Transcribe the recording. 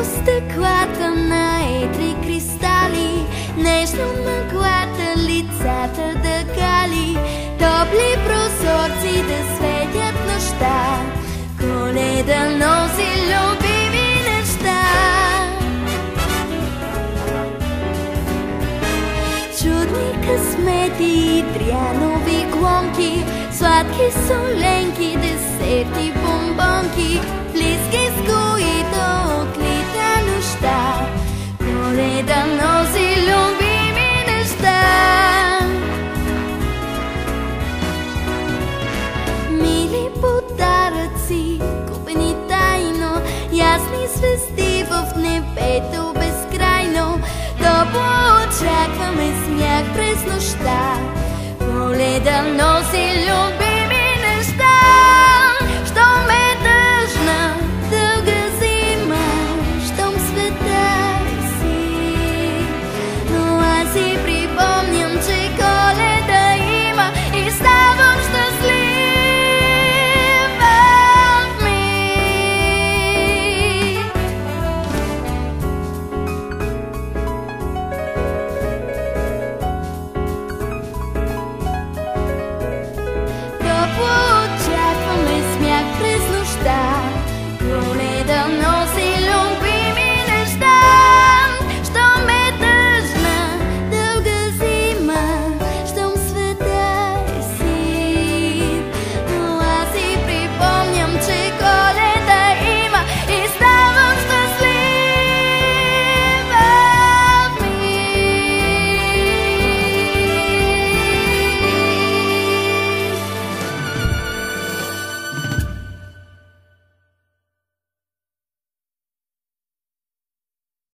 стъклата на едри кристали, нежно мъглата лицата да гали, топли прозорци да светят нощта, Коледа носи любими неща. Чудни късмети и дрянови клонки, сладки соленки, десерти, бомбонки, близки с които отлита нощта, Коледа носи любими неща. Мили подаръци, купени тайно, ясни звезди в небето безкрайно, топло очакваме смях през нощта,